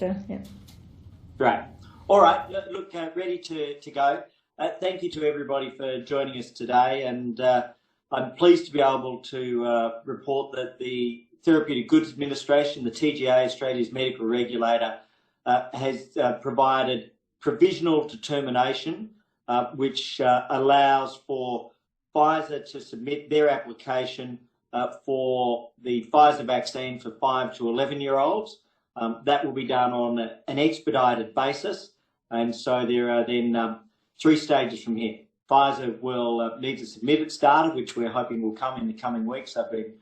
So, yeah. Great. All right. Look, ready to go. Thank you to everybody for joining us today. And I'm pleased to be able to report that the Therapeutic Goods Administration, the TGA, Australia's medical regulator, has provided provisional determination, which allows for Pfizer to submit their application for the Pfizer vaccine for 5 to 11-year-olds. That will be done on an expedited basis. And so there are then 3 stages from here. Pfizer will need to submit its data, which we're hoping will come in the coming weeks. I've been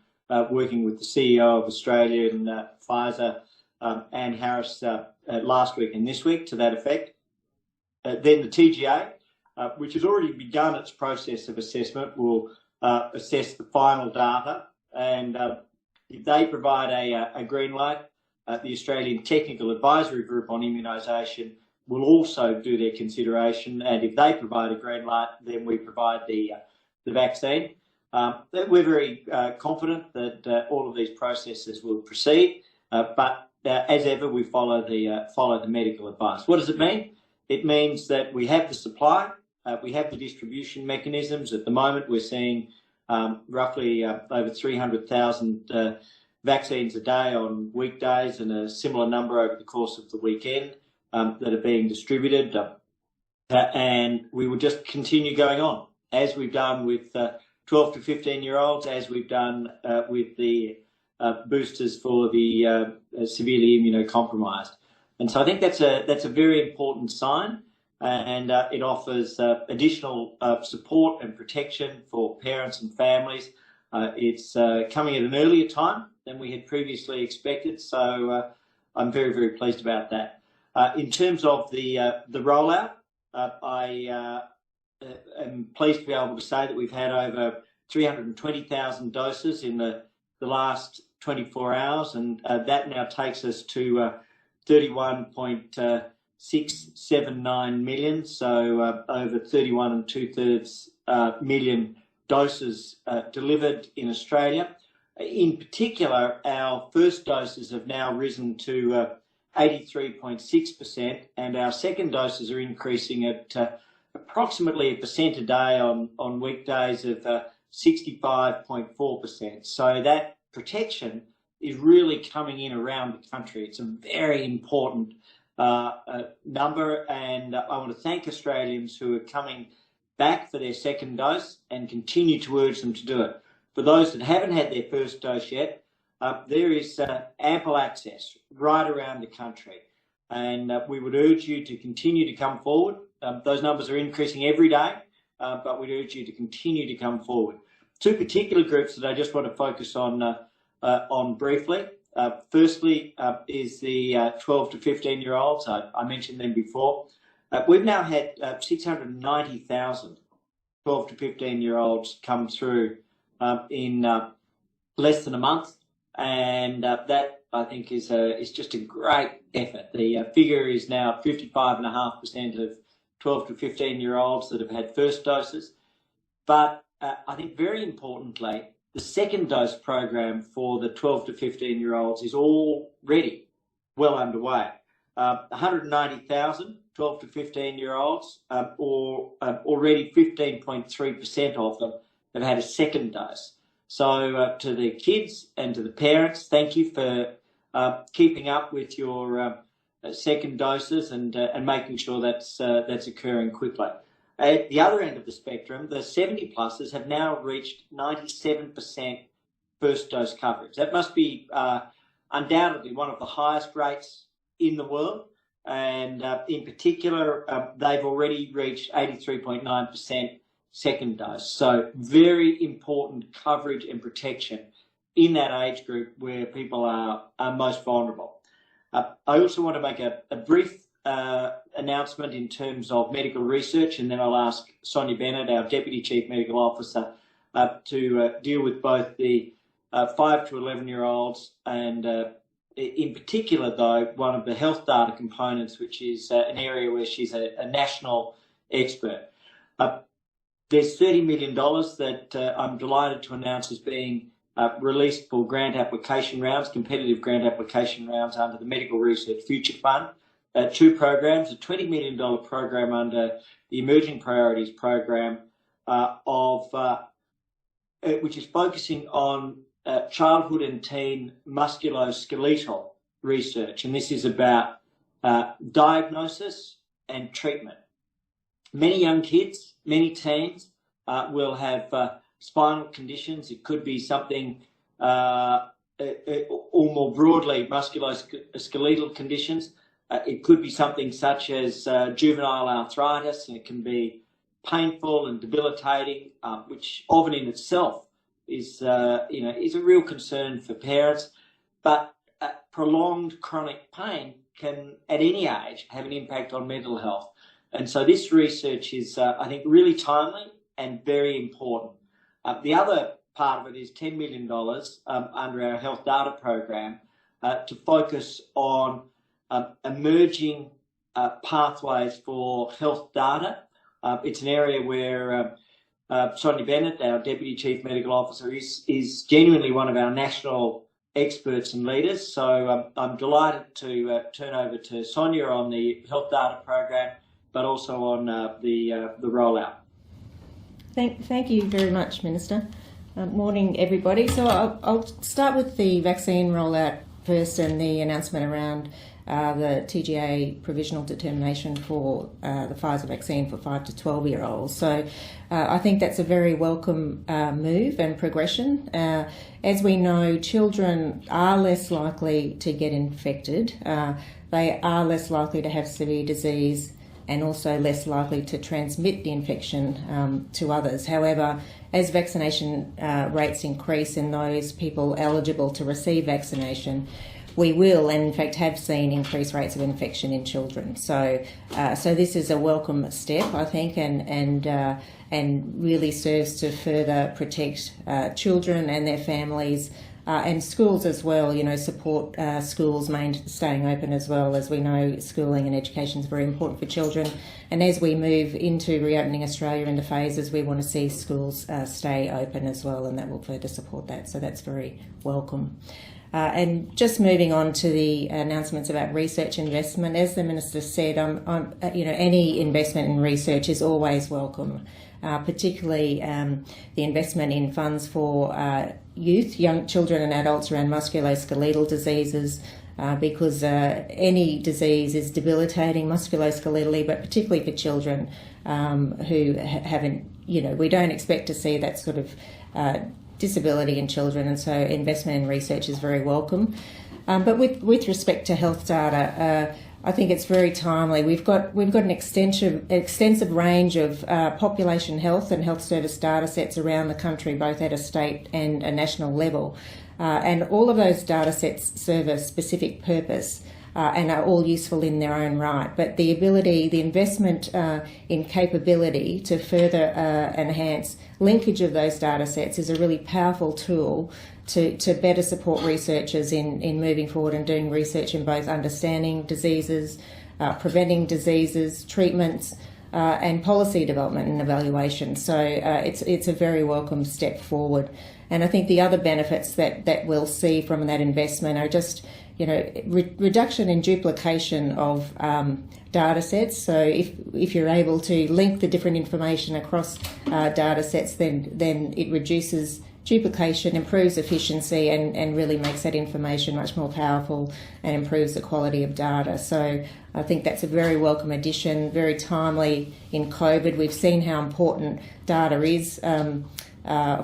working with the CEO of Australia and Pfizer and Harris last week and this week to that effect. Then the TGA, which has already begun its process of assessment, will assess the final data. And if they provide a green light, the Australian Technical Advisory Group on Immunisation will also do their consideration. And if they provide a green light, then we provide the vaccine. We're very confident that all of these processes will proceed. But as ever, we follow the medical advice. What does it mean? It means that we have the supply, we have the distribution mechanisms. At the moment, we're seeing roughly over 300,000 vaccines a day on weekdays and a similar number over the course of the weekend that are being distributed. And we will just continue going on, as we've done with 12 to 15-year-olds, as we've done with the boosters for the severely immunocompromised. And so I think that's a very important sign, and it offers additional support and protection for parents and families. It's coming at an earlier time than we had previously expected, so I'm very, very pleased about that. In terms of the rollout, I am pleased to be able to say that we've had over 320,000 doses in the last 24 hours, and that now takes us to 31.679 million, so over 31 2/3 million doses delivered in Australia. In particular, our first doses have now risen to 83.6%, and our second doses are increasing at approximately 1% a day on weekdays of 65.4%. So that protection is really coming in around the country. It's a very important number, and I want to thank Australians who are coming back for their second dose and continue to urge them to do it. For those that haven't had their first dose yet, there is ample access right around the country, and we would urge you to continue to come forward. Those numbers are increasing every day, but we'd urge you to continue to come forward. 2 particular groups that I just want to focus on briefly. Firstly is the 12 to 15-year-olds. I mentioned them before. We've now had 690,000 12 to 15-year-olds come through in less than a month, and that I think is just a great effort. The figure is now 55.5% of 12 to 15-year-olds that have had first doses. But I think very importantly, the second dose program for the 12 to 15-year-olds is already well underway. 190,000 12 to 15-year-olds, or already 15.3% of them have had a second dose. So to the kids and to the parents, thank you for keeping up with your second doses and making sure that's occurring quickly. At the other end of the spectrum, the 70-plussers have now reached 97% first dose coverage. That must be undoubtedly one of the highest rates in the world, and in particular, they've already reached 83.9% second dose. So very important coverage and protection in that age group where people are most vulnerable. I also want to make a brief announcement in terms of medical research, and then I'll ask Sonia Bennett, our Deputy Chief Medical Officer, to deal with both the 5 to 11-year-olds and in particular, though, one of the health data components, which is an area where she's a national expert. There's $30 million that I'm delighted to announce is being released for grant application rounds, competitive grant application rounds under the Medical Research Future Fund. 2 programs, a $20 million program under the Emerging Priorities program, which is focusing on childhood and teen musculoskeletal research, and this is about diagnosis and treatment. Many young kids, many teens will have spinal conditions. It could be something, or more broadly, musculoskeletal conditions. It could be something such as juvenile arthritis, and it can be painful and debilitating, which often in itself is a real concern for parents. But prolonged chronic pain can, at any age, have an impact on mental health. And so this research is, I think, really timely and very important. The other part of it is $10 million under our health data program to focus on emerging pathways for health data. It's an area where Sonia Bennett, our Deputy Chief Medical Officer, is genuinely one of our national experts and leaders. So I'm delighted to turn over to Sonia on the health data program, but also on the rollout. Thank you very much, Minister. Morning, everybody. So I'll start with the vaccine rollout first and the announcement around the TGA provisional determination for the Pfizer vaccine for 5 to 12-year-olds. So I think that's a very welcome move and progression. As we know, children are less likely to get infected. They are less likely to have severe disease and also less likely to transmit the infection to others. However, as vaccination rates increase in those people eligible to receive vaccination, we will, and in fact have seen, increased rates of infection in children. So this is a welcome step, I think, and really serves to further protect children and their families and schools as well. Support schools staying open as well. As we know, schooling and education is very important for children. And as we move into reopening Australia into phases, we want to see schools stay open as well, and that will further support that. So that's very welcome. And just moving on to the announcements about research investment, as the Minister said, any investment in research is always welcome, particularly the investment in funds for youth, young children and adults around musculoskeletal diseases, because any disease is debilitating musculoskeletally, but particularly for children who haven't, we don't expect to see that sort of disability in children, and so investment in research is very welcome. But with respect to health data, I think it's very timely. We've got an extensive range of population health and health service data sets around the country, both at a state and a national level, and all of those data sets serve a specific purpose and are all useful in their own right. But the investment in capability to further enhance linkage of those data sets is a really powerful tool to better support researchers in moving forward and doing research in both understanding diseases, preventing diseases, treatments, and policy development and evaluation. So it's a very welcome step forward. And I think the other benefits that we'll see from that investment are just reduction in duplication of data sets. So if you're able to link the different information across data sets, then it reduces duplication, improves efficiency, and really makes that information much more powerful and improves the quality of data. So I think that's a very welcome addition, very timely in COVID. We've seen how important data is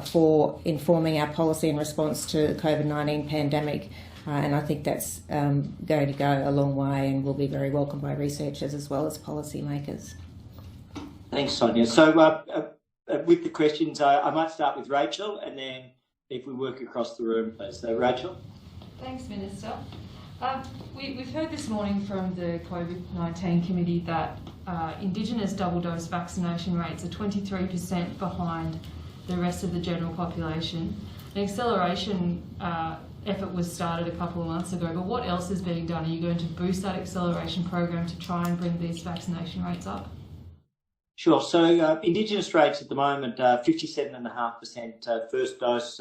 for informing our policy in response to the COVID-19 pandemic. And I think that's going to go a long way and will be very welcomed by researchers as well as policymakers. Thanks, Sonia. So with the questions, I might start with Rachel, and then if we work across the room, please. So, Rachel. Thanks, Minister. We've heard this morning from the COVID-19 committee that Indigenous double-dose vaccination rates are 23% behind the rest of the general population. An acceleration effort was started a couple of months ago, but what else is being done? Are you going to boost that acceleration program to try and bring these vaccination rates up? Sure. So Indigenous rates at the moment are 57.5% first dose,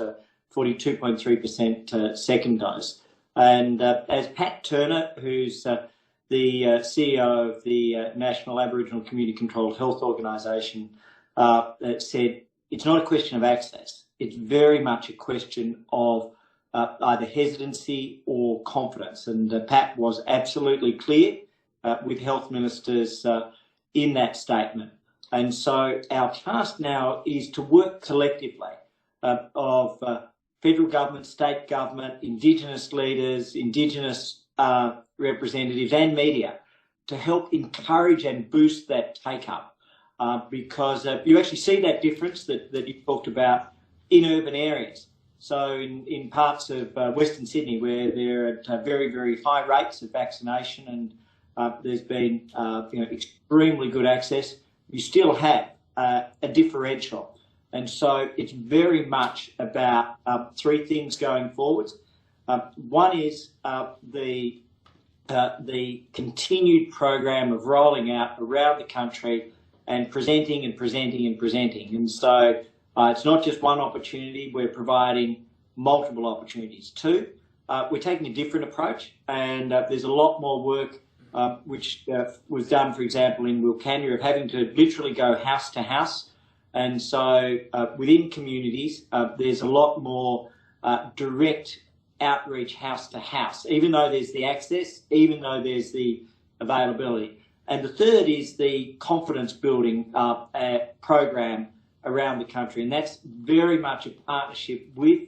42.3% second dose. And as Pat Turner, who's the CEO of the National Aboriginal Community Controlled Health Organisation, said, it's not a question of access. It's very much a question of either hesitancy or confidence. And Pat was absolutely clear with health ministers in that statement. And so our task now is to work collectively of federal government, state government, Indigenous leaders, Indigenous representatives and media to help encourage and boost that take-up. Because you actually see that difference that you talked about in urban areas. So in parts of Western Sydney where there are very, very high rates of vaccination and there's been extremely good access, you still have a differential. And so it's very much about three things going forwards. One is the continued program of rolling out around the country and presenting and presenting and presenting. And so it's not just one opportunity, we're providing multiple opportunities. Two, we're taking a different approach, and there's a lot more work which was done, for example, in Wilcannia, of having to literally go house to house. And so within communities, there's a lot more direct outreach house to house, even though there's the access, even though there's the availability. And the third is the confidence building program around the country. And that's very much a partnership with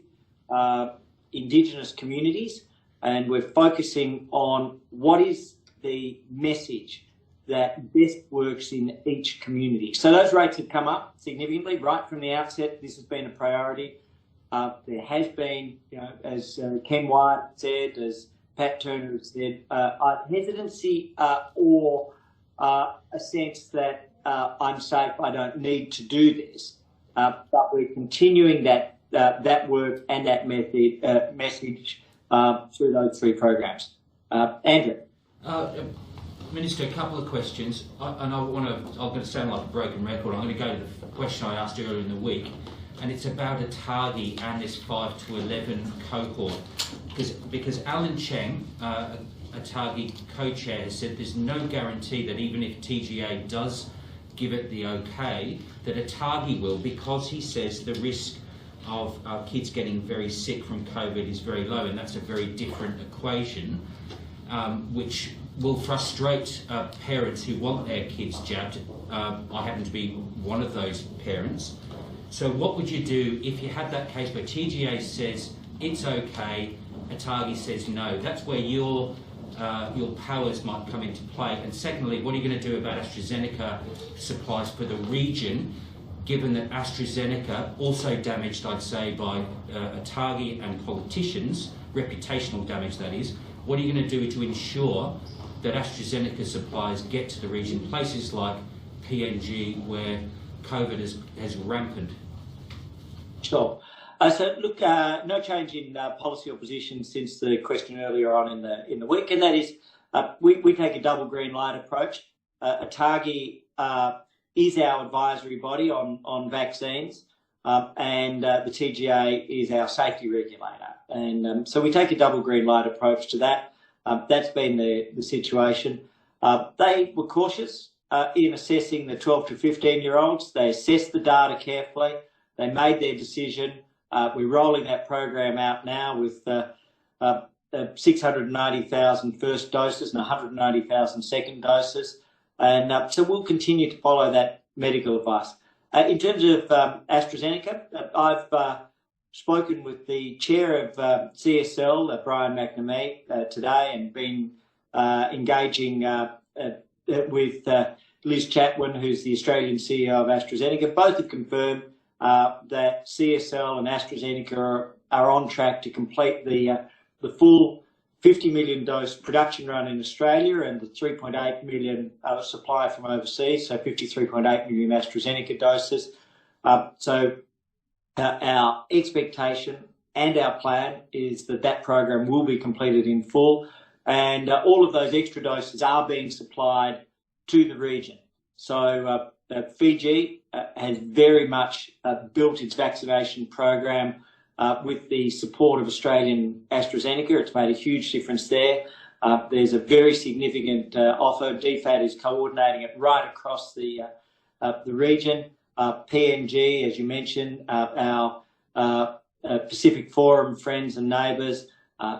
Indigenous communities. And we're focusing on what is the message that best works in each community. So those rates have come up significantly right from the outset. This has been a priority. There has been, as Ken Wyatt said, as Pat Turner has said, hesitancy or a sense that I'm safe, I don't need to do this. But we're continuing that work and that message through those three programs. Andrew. Minister, a couple of questions, and I'm going to sound like a broken record. I'm going to go to the question I asked earlier in the week, and it's about ATAGI and this 5 to 11 cohort, because Alan Cheng, ATAGI co-chair, has said there's no guarantee that even if TGA does give it the okay, that ATAGI will, because he says the risk of our kids getting very sick from COVID is very low, and that's a very different equation, which will frustrate parents who want their kids jabbed. I happen to be one of those parents. So what would you do if you had that case where TGA says it's okay, ATAGI says no? That's where your powers might come into play. And secondly, what are you going to do about AstraZeneca supplies for the region, given that AstraZeneca, also damaged, I'd say, by ATAGI and politicians, reputational damage that is, what are you going to do to ensure that AstraZeneca supplies get to the region, places like PNG where COVID has rampant? Sure. So look, no change in policy or position since the question earlier on in the week, and that is we take a double green light approach. ATAGI is our advisory body on vaccines, and the TGA is our safety regulator, and so we take a double green light approach to that. That's been the situation. They were cautious in assessing the 12 to 15-year-olds. They assessed the data carefully. They made their decision. We're rolling that program out now with 690,000 first doses and 190,000 second doses. And so we'll continue to follow that medical advice. In terms of AstraZeneca, I've spoken with the chair of CSL, Brian McNamee, today, and been engaging with Liz Chatwin, who's the Australian CEO of AstraZeneca. Both have confirmed that CSL and AstraZeneca are on track to complete the full 50 million dose production run in Australia and the 3.8 million supply from overseas, so 53.8 million AstraZeneca doses. So our expectation and our plan is that program will be completed in full, and all of those extra doses are being supplied to the region. So Fiji has very much built its vaccination program with the support of Australian AstraZeneca. It's made a huge difference there. There's a very significant offer. DFAT is coordinating it right across the region. PNG, as you mentioned, our Pacific Forum friends and neighbours,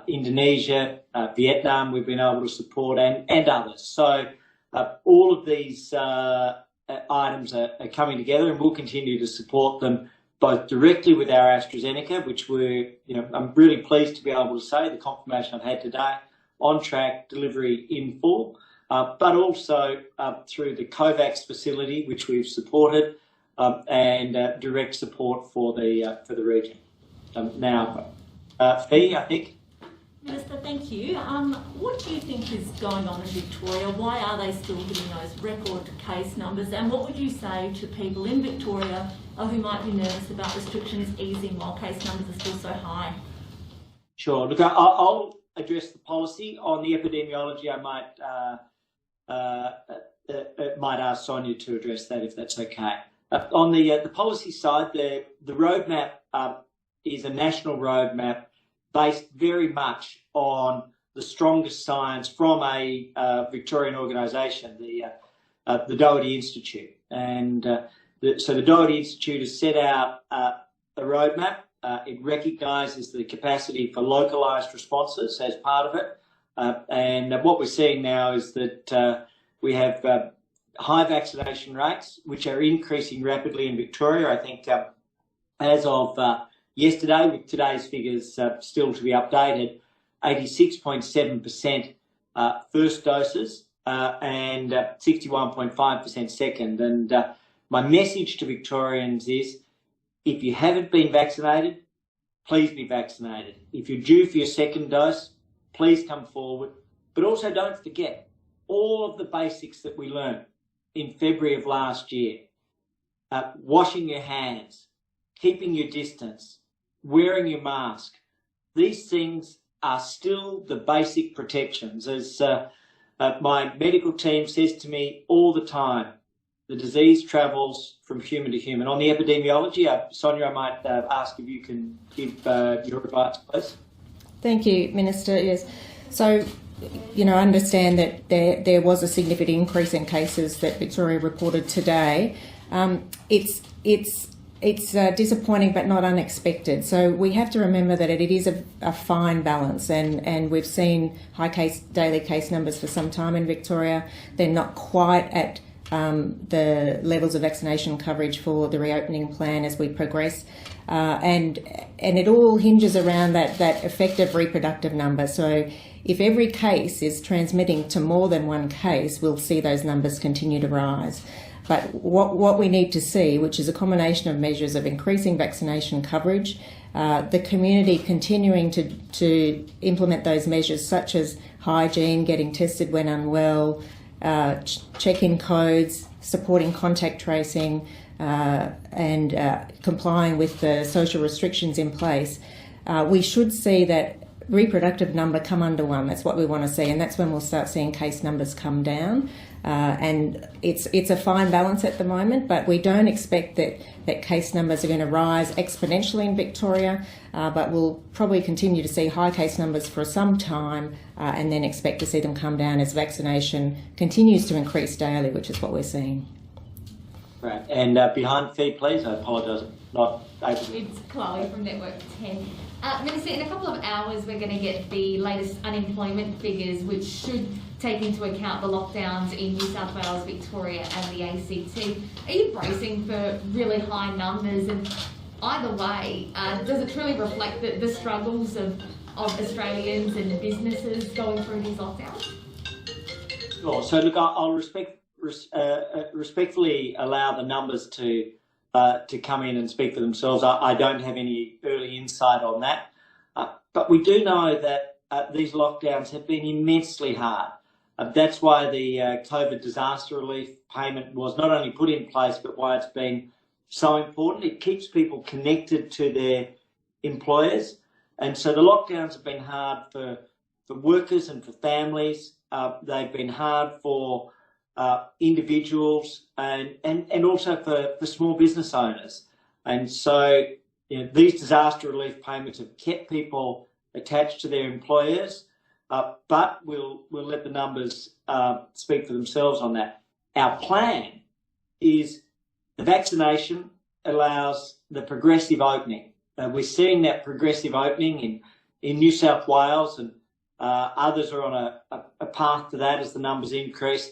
Indonesia, Vietnam, we've been able to support, and others. So all of these items are coming together, and we'll continue to support them both directly with our AstraZeneca, which I'm really pleased to be able to say, the confirmation I've had today, on track, delivery in full, but also through the COVAX facility, which we've supported, and direct support for the region. Now, Fee, I think. Minister, thank you. What do you think is going on in Victoria? Why are they still hitting those record case numbers? And what would you say to people in Victoria who might be nervous about restrictions easing while case numbers are still so high? Sure. Look, I'll address the policy. On the epidemiology, I might ask Sonia to address that, if that's okay. On the policy side, the roadmap is a national roadmap based very much on the strongest science from a Victorian organisation, the Doherty Institute. And so the Doherty Institute has set out a roadmap. It recognises the capacity for localised responses as part of it. And what we're seeing now is that we have high vaccination rates, which are increasing rapidly in Victoria. I think as of yesterday, with today's figures still to be updated, 86.7% first doses and 61.5% second. And my message to Victorians is, if you haven't been vaccinated, please be vaccinated. If you're due for your second dose, please come forward. But also don't forget all of the basics that we learned in February of last year. Washing your hands, keeping your distance, wearing your mask. These things are still the basic protections. As my medical team says to me all the time, the disease travels from human to human. On the epidemiology, Sonia, I might ask if you can give your advice, please. Thank you, Minister. Yes. So, I understand that there was a significant increase in cases that Victoria reported today. It's disappointing but not unexpected. So we have to remember that it is a fine balance, and we've seen high daily case numbers for some time in Victoria. They're not quite at the levels of vaccination coverage for the reopening plan as we progress. And it all hinges around that effective reproductive number. So if every case is transmitting to more than one case, we'll see those numbers continue to rise. But what we need to see, which is a combination of measures of increasing vaccination coverage, the community continuing to implement those measures such as hygiene, getting tested when unwell, check-in codes, supporting contact tracing, and complying with the social restrictions in place, we should see that reproductive number come under one. That's what we want to see, and that's when we'll start seeing case numbers come down. And it's a fine balance at the moment, but we don't expect that case numbers are going to rise exponentially in Victoria, but we'll probably continue to see high case numbers for some time, and then expect to see them come down as vaccination continues to increase daily, which is what we're seeing. Right, and behind Fee, please. I apologise, not able to. It's Chloe from Network 10. Minister, in a couple of hours we're going to get the latest unemployment figures, which should take into account the lockdowns in New South Wales, Victoria and the ACT. Are you bracing for really high numbers? And either way, does it truly reflect the struggles of Australians and businesses going through these lockdowns? Sure. So look, I'll respectfully allow the numbers to come in and speak for themselves. I don't have any early insight on that, but we do know that these lockdowns have been immensely hard. That's why the COVID disaster relief payment was not only put in place, but why it's been so important. It keeps people connected to their employers, and so the lockdowns have been hard for workers and for families. They've been hard for individuals and also for small business owners. And so these disaster relief payments have kept people attached to their employers, but we'll let the numbers speak for themselves on that. Our plan is the vaccination allows the progressive opening. We're seeing that progressive opening in New South Wales, and others are on a path to that as the numbers increase.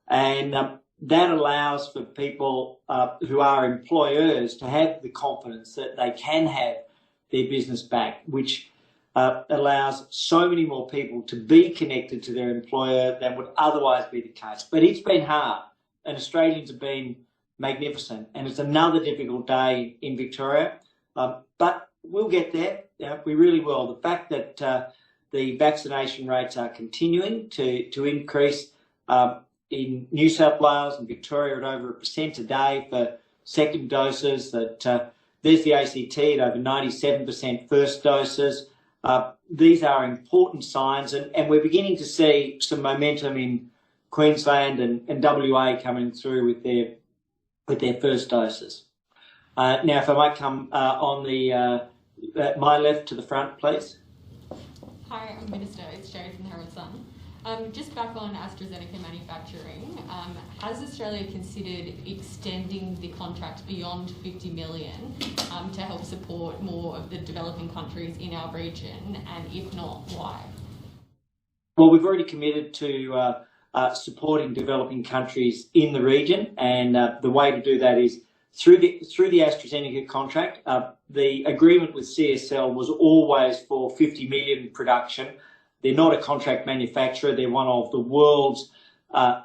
And that allows for people who are employers to have the confidence that they can have their business back, which allows so many more people to be connected to their employer than would otherwise be the case. But it's been hard, and Australians have been magnificent, and it's another difficult day in Victoria, but we'll get there. We really will. The fact that the vaccination rates are continuing to increase in New South Wales and Victoria at over 1% a day for second doses, that there's the ACT at over 97% first doses. These are important signs, and we're beginning to see some momentum in Queensland and WA coming through with their first doses. Now, if I might come on my left to the front, please. Hi, I'm Minister. It's Sherry from the Herald Sun. Just back on AstraZeneca manufacturing, has Australia considered extending the contract beyond 50 million to help support more of the developing countries in our region? And if not, why? Well, we've already committed to supporting developing countries in the region, and the way to do that is through the AstraZeneca contract. The agreement with CSL was always for 50 million production. They're not a contract manufacturer. They're one of the world's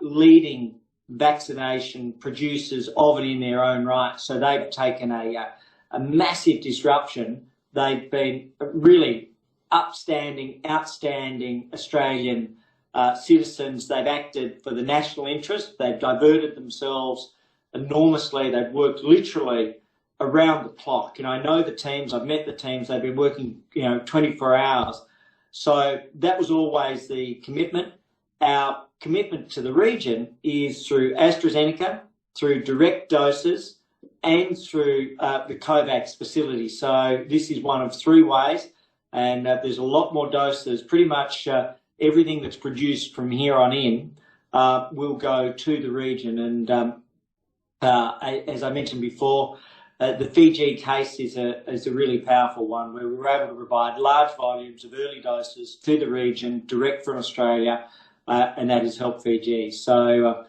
leading vaccination producers of it in their own right. So they've taken a massive disruption. They've been really outstanding Australian citizens. They've acted for the national interest. They've diverted themselves enormously. They've worked literally around the clock. I know the teams. I've met the teams. They've been working, 24 hours. So that was always the commitment. Our commitment to the region is through AstraZeneca, through direct doses, and through the COVAX facility. So this is one of three ways, and there's a lot more doses. Pretty much everything that's produced from here on in will go to the region. And as I mentioned before, the Fiji case is a really powerful one, where we were able to provide large volumes of early doses to the region direct from Australia, and that has helped Fiji. So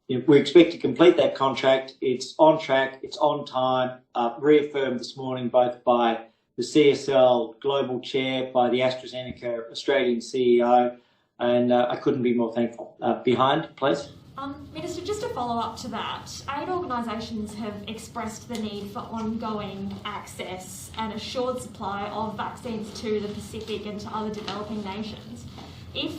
we expect to complete that contract. It's on track, it's on time, reaffirmed this morning both by the CSL Global Chair, by the AstraZeneca Australian CEO, and I couldn't be more thankful. Behind, please. Minister, just to follow up to that, aid organisations have expressed the need for ongoing access and assured supply of vaccines to the Pacific and to other developing nations. If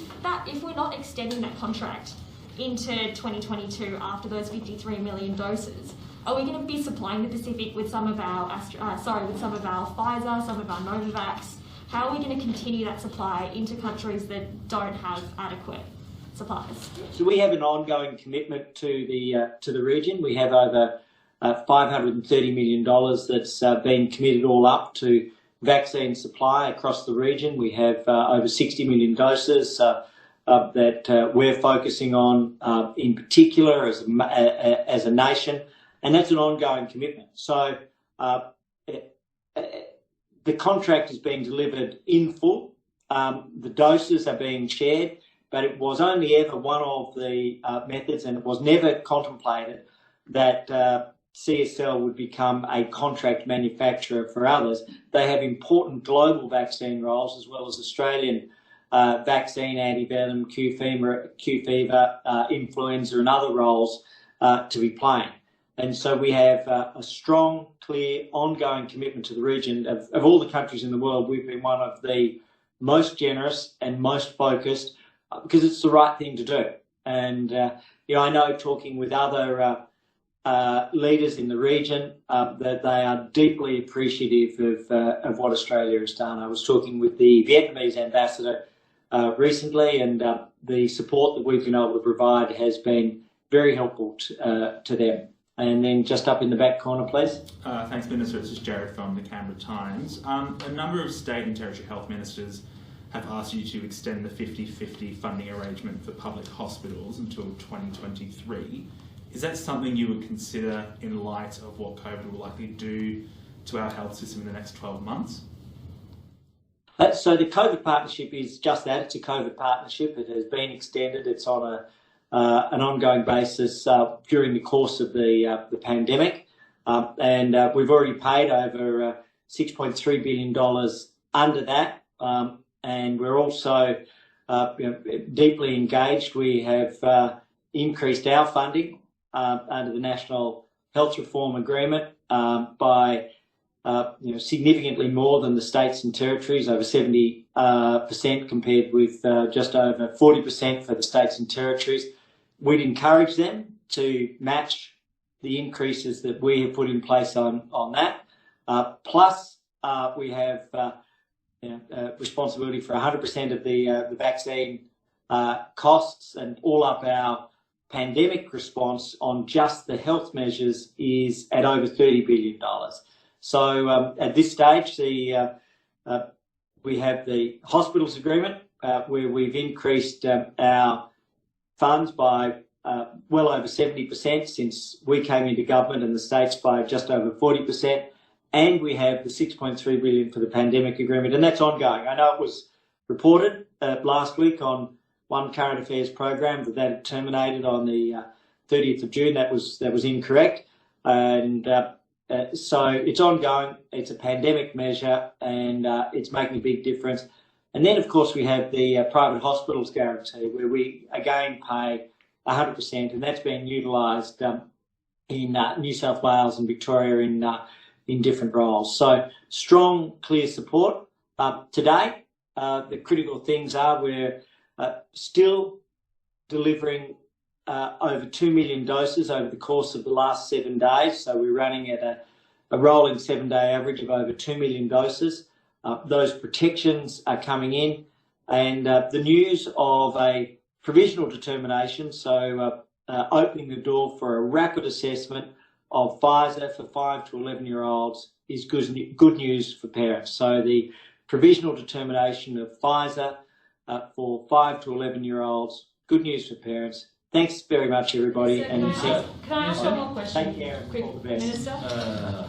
we're not extending that contract into 2022 after those 53 million doses, are we going to be supplying the Pacific with some of our Pfizer, some of our Novavax? How are we going to continue that supply into countries that don't have adequate supplies? So we have an ongoing commitment to the region. We have over $530 million that's been committed all up to vaccine supply across the region. We have over 60 million doses that we're focusing on in particular as a nation, and that's an ongoing commitment. So the contract is being delivered in full. The doses are being shared, but it was only ever one of the methods, and it was never contemplated that CSL would become a contract manufacturer for others. They have important global vaccine roles as well as Australian vaccine, antivenom, Q fever, influenza and other roles to be playing. And so we have a strong, clear, ongoing commitment to the region. Of all the countries in the world, we've been one of the most generous and most focused, because it's the right thing to do. And, I know, talking with other leaders in the region, that they are deeply appreciative of what Australia has done. I was talking with the Vietnamese ambassador recently, and the support that we've been able to provide has been very helpful to them. And then just up in the back corner, please. Thanks, Minister. This is Jared from the Canberra Times. A number of state and territory health ministers have asked you to extend the 50-50 funding arrangement for public hospitals until 2023. Is that something you would consider in light of what COVID will likely do to our health system in the next 12 months? So the COVID partnership is just that. It's a COVID partnership. It has been extended. It's on an ongoing basis during the course of the pandemic. And we've already paid over $6.3 billion under that. And we're also deeply engaged. We have increased our funding under the National Health Reform Agreement by significantly more than the states and territories, over 70% compared with just over 40% for the states and territories. We'd encourage them to match the increases that we have put in place on that. Plus, we have responsibility for 100% of the vaccine costs, and all up our pandemic response on just the health measures is at over $30 billion. So at this stage, we have the hospitals agreement where we've increased our funds by well over 70% since we came into government, and the states by just over 40%. And we have the $6.3 billion for the pandemic agreement, and that's ongoing. I know it was reported last week on one current affairs program that had terminated on the 30th of June. That was incorrect, and so it's ongoing. It's a pandemic measure, and it's making a big difference. And then, of course, we have the private hospitals guarantee, where we again pay 100%, and that's being utilised in New South Wales and Victoria in different roles. So strong, clear support. Today, the critical things are we're still delivering over 2 million doses over the course of the last 7 days. So we're running at a rolling 7-day average of over 2 million doses. Those protections are coming in, and the news of a provisional determination, so opening the door for a rapid assessment of Pfizer for 5 to 11-year-olds is good news for parents. So the provisional determination of Pfizer for 5 to 11-year-olds, good news for parents. Thanks very much, everybody. Can I ask one more question? Take care. Quick, all the best. Minister?